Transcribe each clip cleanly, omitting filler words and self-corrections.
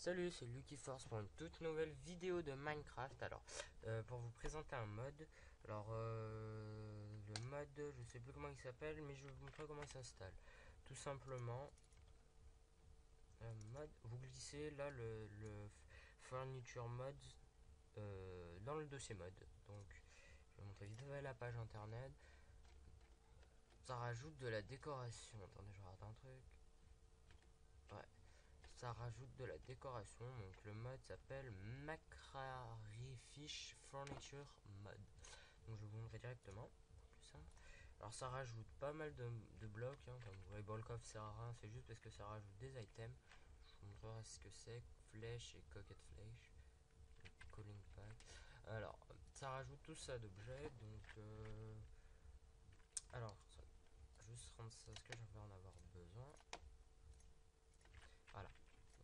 Salut, c'est Lucky Force pour une toute nouvelle vidéo de Minecraft. Alors, pour vous présenter un mode. Alors, le mode, je sais plus comment il s'appelle, mais je vais vous montrer comment il s'installe. Tout simplement, mode, vous glissez là le Furniture Mode dans le dossier mode. Donc, je vais vous montrer vite fait la page internet. Ça rajoute de la décoration. Attendez, je regarde un truc. Ouais. Ça rajoute de la décoration, donc le mode s'appelle Macrarifish Furniture Mode. Donc je vais vous montrer directement, plus simple. Alors ça rajoute pas mal de blocs, hein, comme vous voyez, Bolkov sert à rien, c'est juste parce que ça rajoute des items. Je vous montrerai ce que c'est, flèche et coquette flèche, calling pack. Alors ça rajoute tout ça d'objets, donc alors ça, juste rendre ça ce que je vais en avoir besoin. Voilà,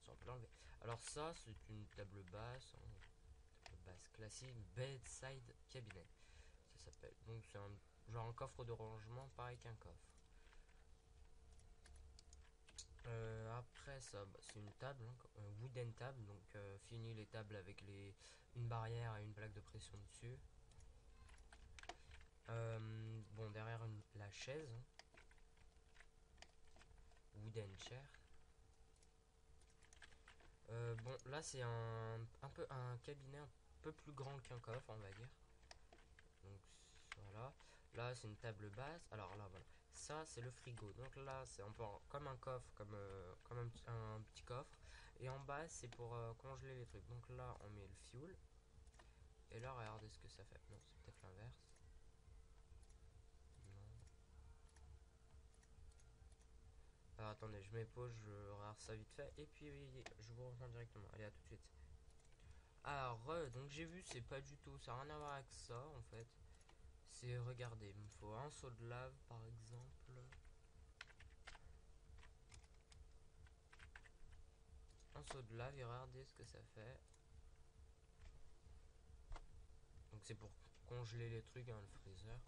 on peut l'enlever. Alors ça, c'est une table basse, hein, table basse classique, bedside cabinet. Ça s'appelle. Donc c'est un genre un coffre de rangement, pareil qu'un coffre. Après ça, bah, c'est une table, hein, wooden table. Donc fini les tables avec une barrière et une plaque de pression dessus. Bon, derrière la chaise, hein, wooden chair. Bon, là c'est un peu un cabinet un peu plus grand qu'un coffre, on va dire. Donc voilà, là c'est une table basse. Alors là voilà, ça c'est le frigo. Donc là c'est un peu comme un coffre, comme un petit coffre. Et en bas c'est pour congeler les trucs. Donc là on met le fuel. Et là regardez ce que ça fait. Non, c'est peut-être l'inverse. Non. Alors attendez, je mets pause, je regarde ça vite fait. Et puis oui, je vous reviens directement. Allez, à tout de suite. Alors donc j'ai vu, c'est pas du tout, ça n'a rien à voir avec ça en fait. C'est, regardez, il me faut un seau de lave par exemple. Un seau de lave et regardez ce que ça fait. Donc c'est pour congeler les trucs, hein, le freezer.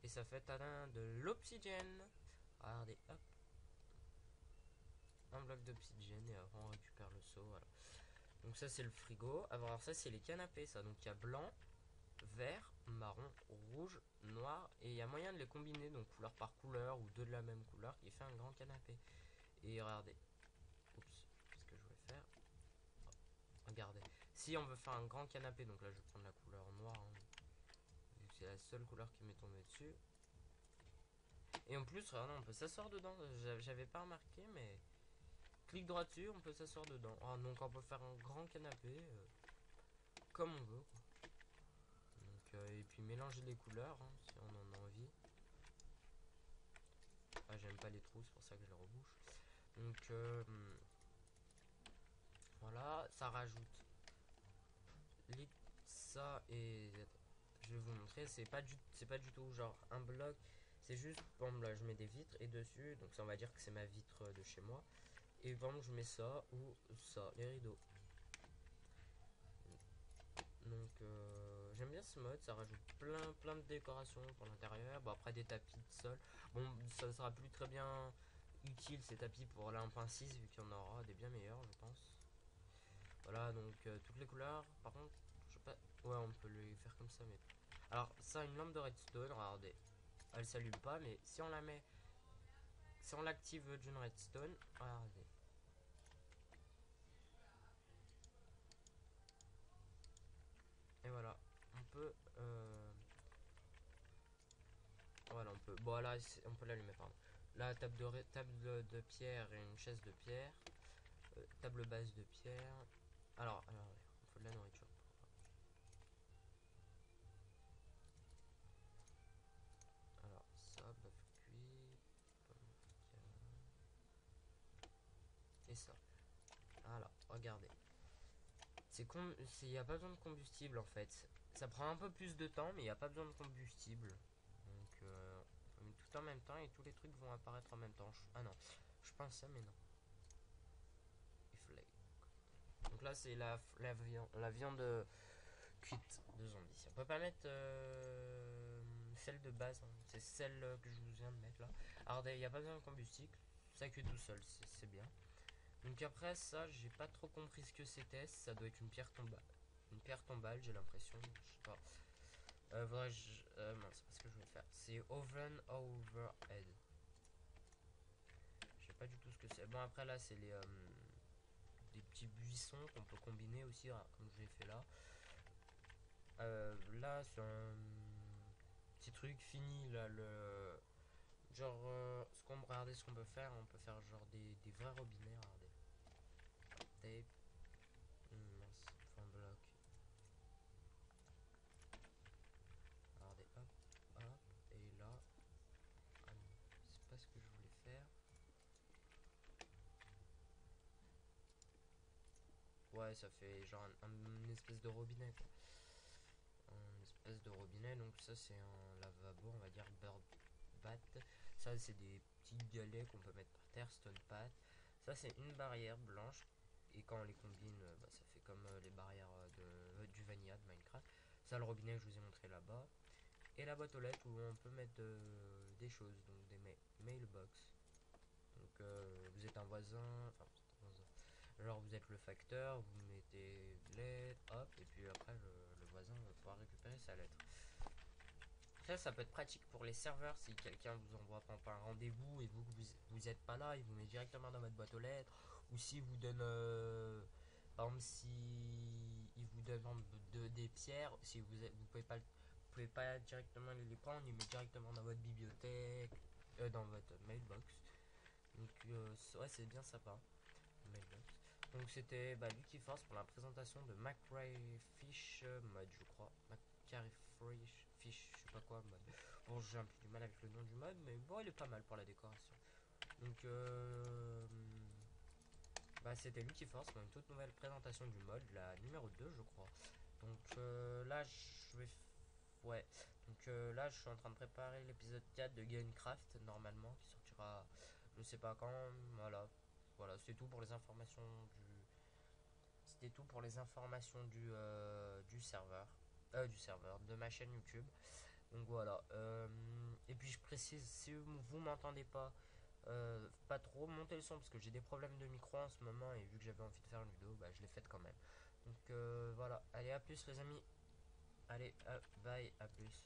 Et ça fait tadin, de l'oxygène. Regardez, hop. Un bloc d'oxygène et après on récupère le seau. Voilà. Donc ça c'est le frigo. Alors ça c'est les canapés, ça. Donc il y a blanc, vert, marron, rouge, noir. Et il y a moyen de les combiner, donc couleur par couleur ou deux de la même couleur, qui fait un grand canapé. Et regardez. Oups, qu'est-ce que je voulais faire? Regardez. Si on veut faire un grand canapé, donc là je vais prendre la couleur noire, hein, vu que c'est la seule couleur qui m'est tombée dessus. Et en plus, regardez, on peut s'asseoir dedans. J'avais pas remarqué, mais clic droit dessus, on peut s'asseoir dedans. Ah, donc on peut faire un grand canapé comme on veut, quoi. Donc, et puis mélanger les couleurs, hein, si on en a envie. Ah, j'aime pas les trous, c'est pour ça que je les rebouche. Donc voilà, ça rajoute ça. Et je vais vous montrer, c'est pas du tout genre un bloc, c'est juste, bon là je mets des vitres et dessus, donc ça on va dire que c'est ma vitre de chez moi. Et bon, je mets ça ou ça, les rideaux. Donc j'aime bien ce mode, ça rajoute plein de décorations pour l'intérieur. Bon, après des tapis de sol, bon ça sera plus très bien utile ces tapis pour la 1.6 vu qu'il y en aura des bien meilleurs je pense. Voilà, donc toutes les couleurs. Par contre, je sais pas, ouais, on peut les faire comme ça, mais alors ça, une lampe de redstone, regardez, elle s'allume pas, mais si on la met, si on l'active d'une redstone, regardez. Et voilà, on peut voilà, on peut, bon là on peut l'allumer, pardon. Là, table de pierre et une chaise de pierre, table basse de pierre. Alors il faut de la nourriture. Alors ça, bœuf cuit, et ça. Alors regardez, il n'y a pas besoin de combustible en fait. Ça prend un peu plus de temps, mais il n'y a pas besoin de combustible. Donc on met tout en même temps et tous les trucs vont apparaître en même temps. Ah non, je pense ça, mais non. Donc là c'est la viande cuite de zombies. On peut pas mettre celle de base, hein. C'est celle que je vous viens de mettre là. Alors il n'y a pas besoin de combustible, ça cuit tout seul, c'est bien. Donc après ça, j'ai pas trop compris ce que c'était. Ça doit être une pierre tombale. Une pierre tombale, j'ai l'impression. Je sais pas. Mince, c'est pas ce que je voulais faire. C'est oven overhead. Je sais pas du tout ce que c'est. Bon, après là, c'est les des petits buissons qu'on peut combiner aussi, hein, comme j'ai fait là. Là, c'est un petit truc fini là. Genre, regardez ce qu'on peut faire. On peut faire genre des vrais robinets. Regardez. Tape. Mince, faut un bloc. Regardez, hop, hop. Et là, ah non, c'est pas ce que je voulais faire. Ouais, ça fait genre une espèce de robinet quoi. Un espèce de robinet, donc ça c'est un lavabo, on va dire bird bat. Ça c'est des petits galets qu'on peut mettre par terre, stone pat. Ça c'est une barrière blanche. Et quand on les combine, bah, ça fait comme les barrières du Vanilla de Minecraft. Ça le robinet que je vous ai montré là-bas. Et la boîte aux lettres où on peut mettre des choses, donc des mailbox. Donc vous êtes un voisin, enfin vous êtes un voisin. Genre vous êtes le facteur, vous mettez lettre, hop, et puis après le voisin va pouvoir récupérer sa lettre. Ça peut être pratique pour les serveurs si quelqu'un vous envoie par exemple un rendez-vous et vous êtes pas là, il vous met directement dans votre boîte aux lettres. Ou si vous donne, par exemple, si il vous demande des pierres, si vous pouvez pas directement les prendre, il met directement dans votre bibliothèque, dans votre mailbox. Donc ouais, c'est bien sympa. Mailbox. Donc c'était bah, Lucky Force pour la présentation de Fish mode, je crois. Fish, je sais pas quoi mode. Bon, j'ai un peu du mal avec le nom du mode, mais bon, il est pas mal pour la décoration. Donc bah, c'était Lucky Force pour une toute nouvelle présentation du mode, la numéro 2 je crois. Donc là je vais ouais. Donc là je suis en train de préparer l'épisode 4 de Gamecraft normalement qui sortira je sais pas quand. Voilà. Voilà, c'est tout pour les informations du c'était tout pour les informations du serveur de ma chaîne YouTube. Donc voilà. Et puis je précise, si vous m'entendez pas trop, montez le son parce que j'ai des problèmes de micro en ce moment et vu que j'avais envie de faire une vidéo, bah, je l'ai faite quand même. Donc voilà. Allez, à plus les amis. Allez, bye, à plus.